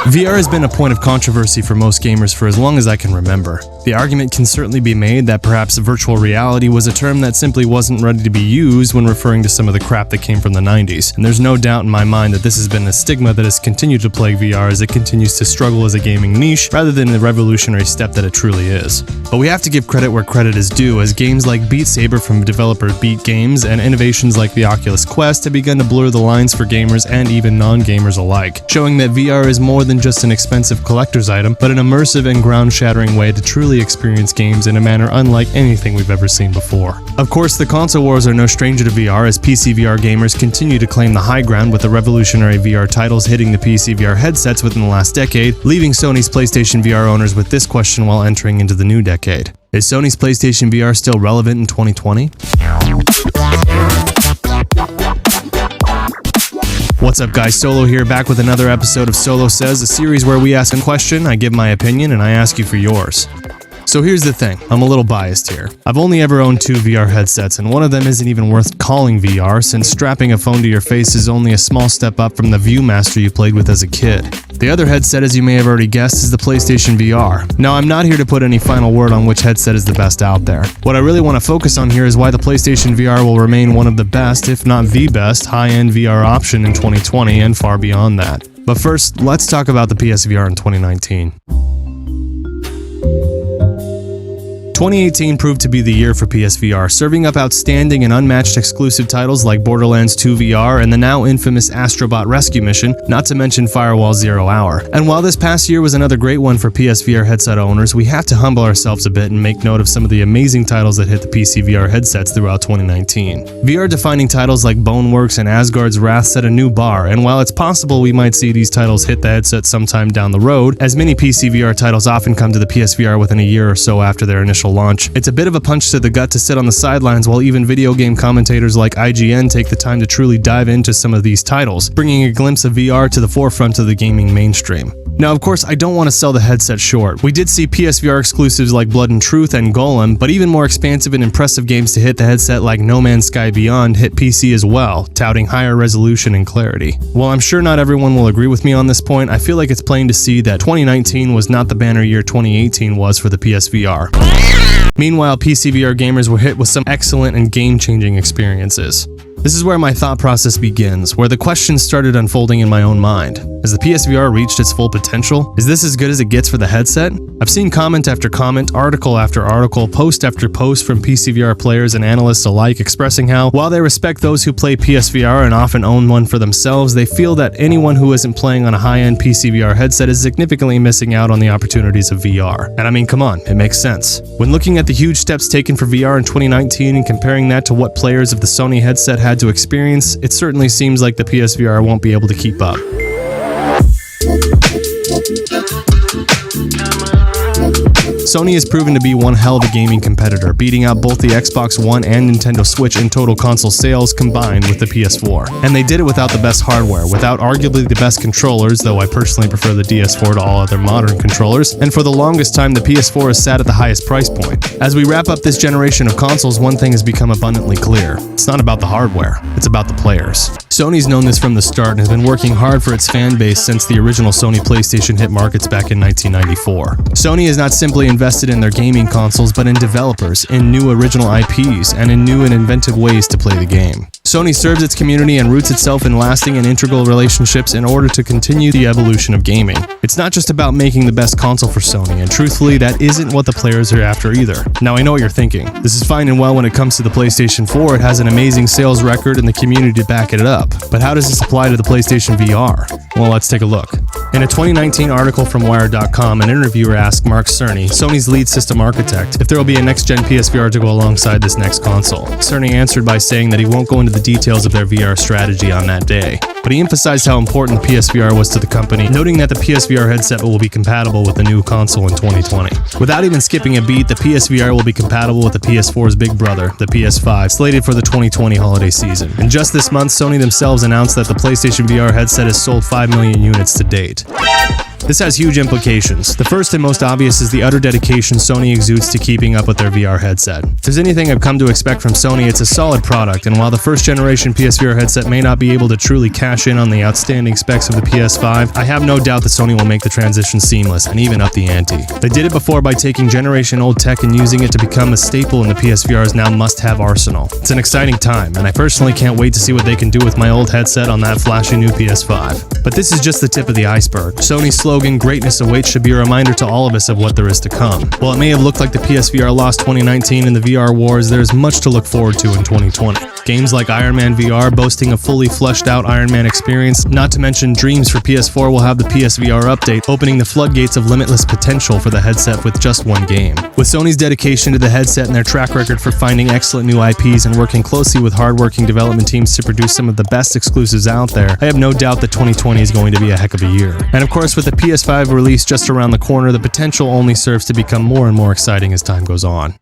VR has been a point of controversy for most gamers for as long as I can remember. The argument can certainly be made that perhaps virtual reality was a term that simply wasn't ready to be used when referring to some of the crap that came from the 90s, and there's no doubt in my mind that this has been a stigma that has continued to plague VR as it continues to struggle as a gaming niche rather than the revolutionary step that it truly is. But we have to give credit where credit is due, as games like Beat Saber from developer Beat Games and innovations like the Oculus Quest have begun to blur the lines for gamers and even non-gamers alike, showing that VR is more than just an expensive collector's item, but an immersive and ground-shattering way to truly experience games in a manner unlike anything we've ever seen before. Of course, the console wars are no stranger to VR, as PC VR gamers continue to claim the high ground with the revolutionary VR titles hitting the PC VR headsets within the last decade, leaving Sony's PlayStation VR owners with this question while entering into the new decade. Is Sony's PlayStation VR still relevant in 2020? What's up guys, Solo here, back with another episode of Solo Says, a series where we ask a question, I give my opinion, and I ask you for yours. So here's the thing, I'm a little biased here. I've only ever owned 2 VR headsets, and one of them isn't even worth calling VR, since strapping a phone to your face is only a small step up from the Viewmaster you played with as a kid. The other headset, as you may have already guessed, is the PlayStation VR. Now, I'm not here to put any final word on which headset is the best out there. What I really want to focus on here is why the PlayStation VR will remain one of the best, if not the best, high-end VR option in 2020 and far beyond that. But first, let's talk about the PSVR in 2019. 2018 proved to be the year for PSVR, serving up outstanding and unmatched exclusive titles like Borderlands 2 VR and the now infamous Astrobot Rescue Mission, not to mention Firewall Zero Hour. And while this past year was another great one for PSVR headset owners, we have to humble ourselves a bit and make note of some of the amazing titles that hit the PC VR headsets throughout 2019. VR-defining titles like Boneworks and Asgard's Wrath set a new bar, and while it's possible we might see these titles hit the headset sometime down the road, as many PC VR titles often come to the PSVR within a year or so after their initial launch, it's a bit of a punch to the gut to sit on the sidelines while even video game commentators like IGN take the time to truly dive into some of these titles, bringing a glimpse of VR to the forefront of the gaming mainstream. Now, of course, I don't want to sell the headset short. We did see PSVR exclusives like Blood and Truth and Golem, but even more expansive and impressive games to hit the headset like No Man's Sky Beyond hit PC as well, touting higher resolution and clarity. While I'm sure not everyone will agree with me on this point, I feel like it's plain to see that 2019 was not the banner year 2018 was for the PSVR. Meanwhile, PC VR gamers were hit with some excellent and game-changing experiences. This is where my thought process begins, where the questions started unfolding in my own mind. Has the PSVR reached its full potential? Is this as good as it gets for the headset? I've seen comment after comment, article after article, post after post from PCVR players and analysts alike expressing how, while they respect those who play PSVR and often own one for themselves, they feel that anyone who isn't playing on a high-end PCVR headset is significantly missing out on the opportunities of VR. And I mean, come on, it makes sense. When looking at the huge steps taken for VR in 2019 and comparing that to what players of the Sony headset had to experience, it certainly seems like the PSVR won't be able to keep up. Sony has proven to be one hell of a gaming competitor, beating out both the Xbox One and Nintendo Switch in total console sales combined with the PS4. And they did it without the best hardware, without arguably the best controllers, though I personally prefer the DS4 to all other modern controllers, and for the longest time the PS4 has sat at the highest price point. As we wrap up this generation of consoles, one thing has become abundantly clear. It's not about the hardware, it's about the players. Sony's known this from the start and has been working hard for its fan base since the original Sony PlayStation hit markets back in 1994. Sony has not simply invested in their gaming consoles, but in developers, in new original IPs, and in new and inventive ways to play the game. Sony serves its community and roots itself in lasting and integral relationships in order to continue the evolution of gaming. It's not just about making the best console for Sony, and truthfully, that isn't what the players are after either. Now, I know what you're thinking. This is fine and well when it comes to the PlayStation 4, it has an amazing sales record and the community to back it up. But how does this apply to the PlayStation VR? Well, let's take a look. In a 2019 article from Wired.com, an interviewer asked Mark Cerny, Sony's lead system architect, if there will be a next-gen PSVR to go alongside this next console. Cerny answered by saying that he won't go into the details of their VR strategy on that day, but he emphasized how important the PSVR was to the company, noting that the PSVR headset will be compatible with the new console in 2020. Without even skipping a beat, the PSVR will be compatible with the PS4's big brother, the PS5, slated for the 2020 holiday season. And just this month, Sony themselves announced that the PlayStation VR headset has sold 5 million units to date. This has huge implications. The first and most obvious is the utter dedication Sony exudes to keeping up with their VR headset. If there's anything I've come to expect from Sony, it's a solid product, and while the first generation PSVR headset may not be able to truly cash in on the outstanding specs of the PS5, I have no doubt that Sony will make the transition seamless and even up the ante. They did it before by taking generation-old tech and using it to become a staple in the PSVR's now must-have arsenal. It's an exciting time, and I personally can't wait to see what they can do with my old headset on that flashy new PS5. But this is just the tip of the iceberg. Sony's slogan, "Greatness awaits," should be a reminder to all of us of what there is to come. While it may have looked like the PSVR lost 2019 in the VR wars, there is much to look forward to in 2020. Games like Iron Man VR boasting a fully fleshed out Iron Man experience, not to mention Dreams for PS4 will have the PSVR update, opening the floodgates of limitless potential for the headset with just one game. With Sony's dedication to the headset and their track record for finding excellent new IPs and working closely with hardworking development teams to produce some of the best exclusives out there, I have no doubt that 2020 is going to be a heck of a year. And of course, with the PS5 release just around the corner, the potential only serves to become more and more exciting as time goes on.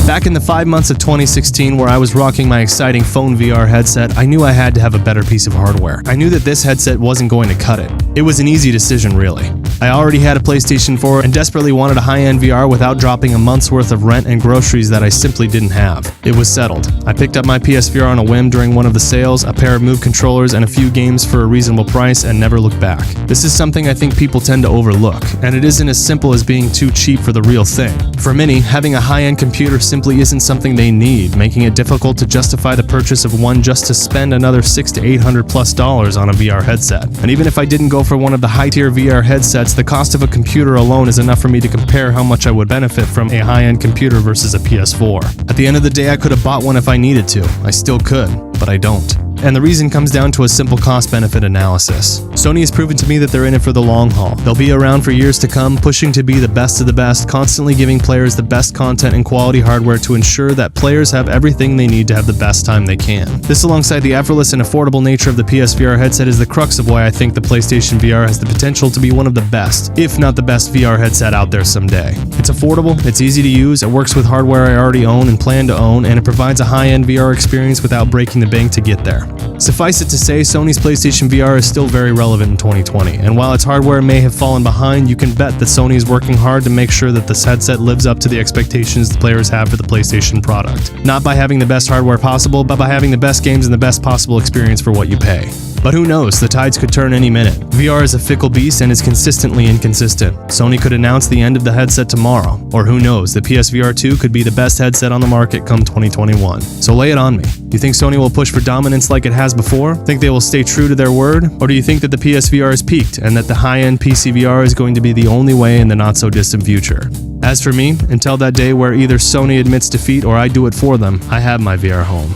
Back in the 5 months of 2016 where I was rocking my exciting phone VR headset, I knew I had to have a better piece of hardware. I knew that this headset wasn't going to cut it. It was an easy decision, really. I already had a PlayStation 4 and desperately wanted a high-end VR without dropping a month's worth of rent and groceries that I simply didn't have. It was settled. I picked up my PSVR on a whim during one of the sales, a pair of Move controllers, and a few games for a reasonable price, and never looked back. This is something I think people tend to overlook, and it isn't as simple as being too cheap for the real thing. For many, having a high-end computer simply isn't something they need, making it difficult to justify the purchase of one just to spend another $600 to $800+ on a VR headset. And even if I didn't go for one of the high-tier VR headsets, the cost of a computer alone is enough for me to compare how much I would benefit from a high-end computer versus a PS4. At the end of the day, I could have bought one if I needed to. I still could, but I don't. And the reason comes down to a simple cost-benefit analysis. Sony has proven to me that they're in it for the long haul. They'll be around for years to come, pushing to be the best of the best, constantly giving players the best content and quality hardware to ensure that players have everything they need to have the best time they can. This, alongside the effortless and affordable nature of the PSVR headset, is the crux of why I think the PlayStation VR has the potential to be one of the best, if not the best VR headset out there someday. It's affordable, it's easy to use, it works with hardware I already own and plan to own, and it provides a high-end VR experience without breaking the bank to get there. Suffice it to say, Sony's PlayStation VR is still very relevant in 2020, and while its hardware may have fallen behind, you can bet that Sony is working hard to make sure that this headset lives up to the expectations the players have for the PlayStation product. Not by having the best hardware possible, but by having the best games and the best possible experience for what you pay. But who knows, the tides could turn any minute. VR is a fickle beast and is consistently inconsistent. Sony could announce the end of the headset tomorrow, or who knows, the PSVR 2 could be the best headset on the market come 2021. So lay it on me. You think Sony will push for dominance like it has before? Think they will stay true to their word? Or do you think that the PSVR has peaked and that the high-end PC VR is going to be the only way in the not-so-distant future? As for me, until that day where either Sony admits defeat or I do it for them, I have my VR home.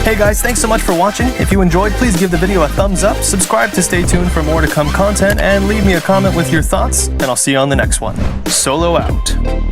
Hey guys, thanks so much for watching. If you enjoyed, please give the video a thumbs up, subscribe to stay tuned for more to come content, and leave me a comment with your thoughts, and I'll see you on the next one. Solo out.